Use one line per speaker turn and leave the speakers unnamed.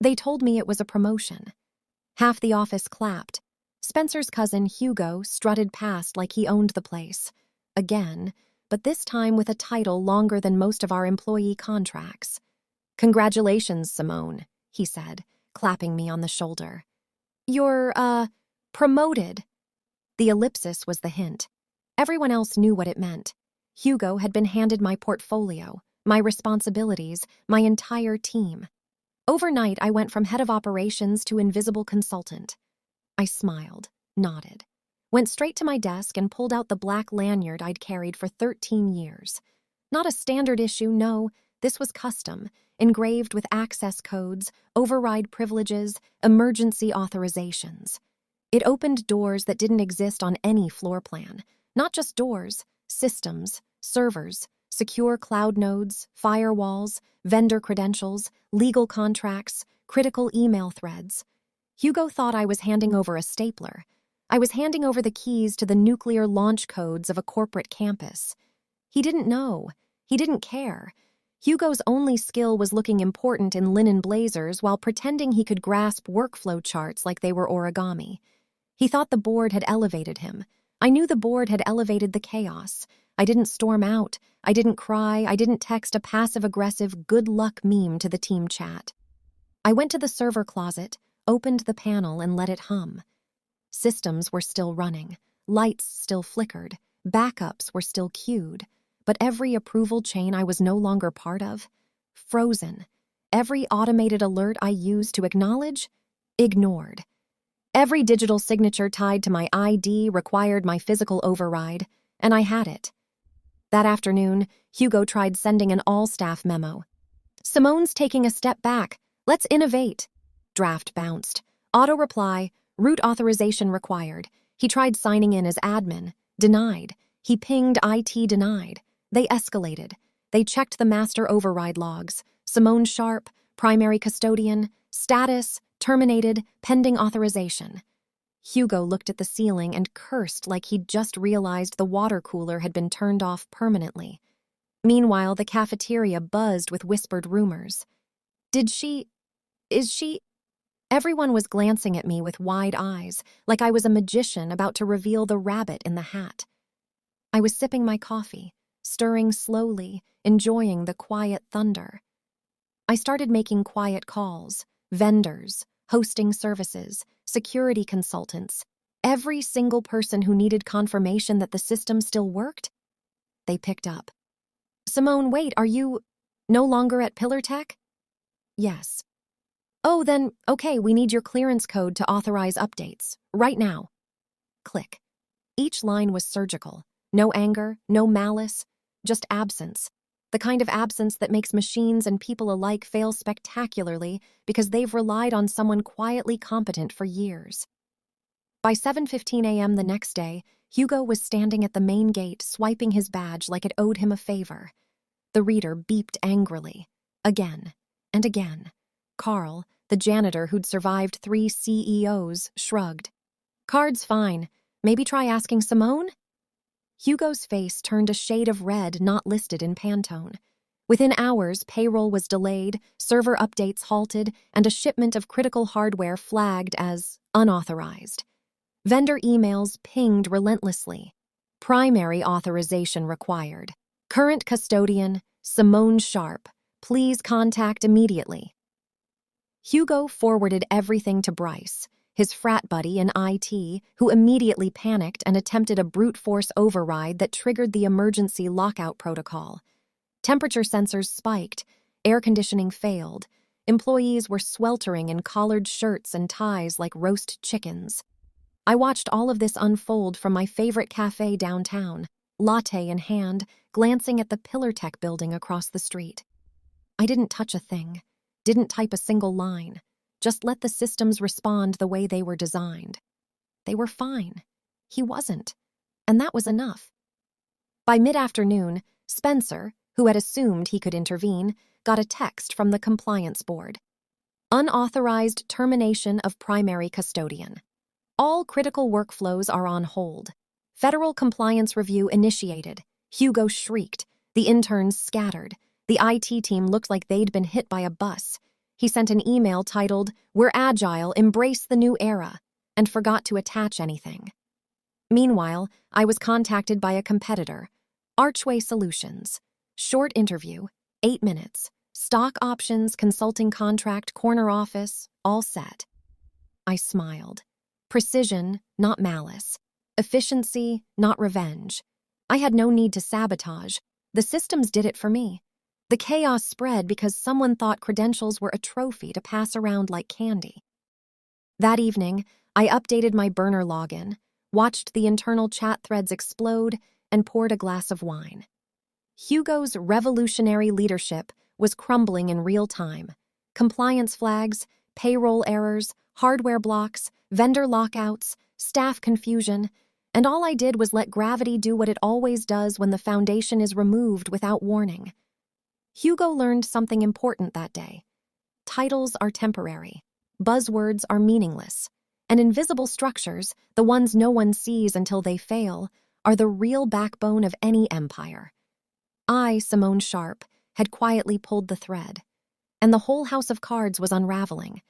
They told me it was a promotion. Half the office clapped. Spencer's cousin, Hugo, strutted past like he owned the place. Again, but this time with a title longer than most of our employee contracts. "Congratulations, Simone," he said, clapping me on the shoulder. "You're, promoted." The ellipsis was the hint. Everyone else knew what it meant. Hugo had been handed my portfolio, my responsibilities, my entire team. Overnight, I went from head of operations to invisible consultant. I smiled, nodded, went straight to my desk and pulled out the black lanyard I'd carried for 13 years. Not a standard issue, no, this was custom, engraved with access codes, override privileges, emergency authorizations. It opened doors that didn't exist on any floor plan. Not just doors, systems, servers, secure cloud nodes, firewalls, vendor credentials, legal contracts, critical email threads. Hugo thought I was handing over a stapler. I was handing over the keys to the nuclear launch codes of a corporate campus. He didn't know. He didn't care. Hugo's only skill was looking important in linen blazers while pretending he could grasp workflow charts like they were origami. He thought the board had elevated him. I knew the board had elevated the chaos. I didn't storm out. I didn't cry. I didn't text a passive-aggressive good luck meme to the team chat. I went to the server closet, opened the panel, and let it hum. Systems were still running. Lights still flickered. Backups were still queued. But every approval chain I was no longer part of? Frozen. Every automated alert I used to acknowledge? Ignored. Every digital signature tied to my ID required my physical override, and I had it. That afternoon, Hugo tried sending an all-staff memo. "Simone's taking a step back. Let's innovate." Draft bounced. Auto-reply, root authorization required. He tried signing in as admin. Denied. He pinged IT denied. They escalated. They checked the master override logs. Simone Sharp, primary custodian, status, terminated, pending authorization. Hugo looked at the ceiling and cursed like he'd just realized the water cooler had been turned off permanently. Meanwhile, the cafeteria buzzed with whispered rumors. Is she? Everyone was glancing at me with wide eyes, like I was a magician about to reveal the rabbit in the hat. I was sipping my coffee, stirring slowly, enjoying the quiet thunder. I started making quiet calls, vendors, hosting services, security consultants, every single person who needed confirmation that the system still worked. They picked up. "Simone, wait, are you no longer at Pillar Tech?" "Yes." "Oh, then, okay, we need your clearance code to authorize updates. Right now." Click. Each line was surgical. No anger, no malice, just absence. The kind of absence that makes machines and people alike fail spectacularly because they've relied on someone quietly competent for years. By 7:15 a.m. the next day, Hugo was standing at the main gate swiping his badge like it owed him a favor. The reader beeped angrily. Again and again. Carl, the janitor who'd survived 3 CEOs, shrugged. "Card's fine. Maybe try asking Simone?" Hugo's face turned a shade of red not listed in Pantone. Within hours, payroll was delayed, server updates halted, and a shipment of critical hardware flagged as unauthorized. Vendor emails pinged relentlessly. Primary authorization required. Current custodian, Simone Sharp. Please contact immediately. Hugo forwarded everything to Bryce, his frat buddy in IT, who immediately panicked and attempted a brute force override that triggered the emergency lockout protocol. Temperature sensors spiked, air conditioning failed, employees were sweltering in collared shirts and ties like roast chickens. I watched all of this unfold from my favorite cafe downtown, latte in hand, glancing at the Pillar Tech building across the street. I didn't touch a thing, didn't type a single line. Just let the systems respond the way they were designed. They were fine. He wasn't. And that was enough. By mid-afternoon, Spencer, who had assumed he could intervene, got a text from the compliance board. Unauthorized termination of primary custodian. All critical workflows are on hold. Federal compliance review initiated. Hugo shrieked. The interns scattered. The IT team looked like they'd been hit by a bus. He sent an email titled, "We're agile, embrace the new era," and forgot to attach anything. Meanwhile, I was contacted by a competitor, Archway Solutions. Short interview, 8 minutes. Stock options, consulting contract, corner office, all set. I smiled. Precision, not malice. Efficiency, not revenge. I had no need to sabotage. The systems did it for me. The chaos spread because someone thought credentials were a trophy to pass around like candy. That evening, I updated my burner login, watched the internal chat threads explode, and poured a glass of wine. Hugo's revolutionary leadership was crumbling in real time. Compliance flags, payroll errors, hardware blocks, vendor lockouts, staff confusion, and all I did was let gravity do what it always does when the foundation is removed without warning. Hugo learned something important that day. Titles are temporary. Buzzwords are meaningless. And invisible structures, the ones no one sees until they fail, are the real backbone of any empire. I, Simone Sharp, had quietly pulled the thread, and the whole house of cards was unraveling.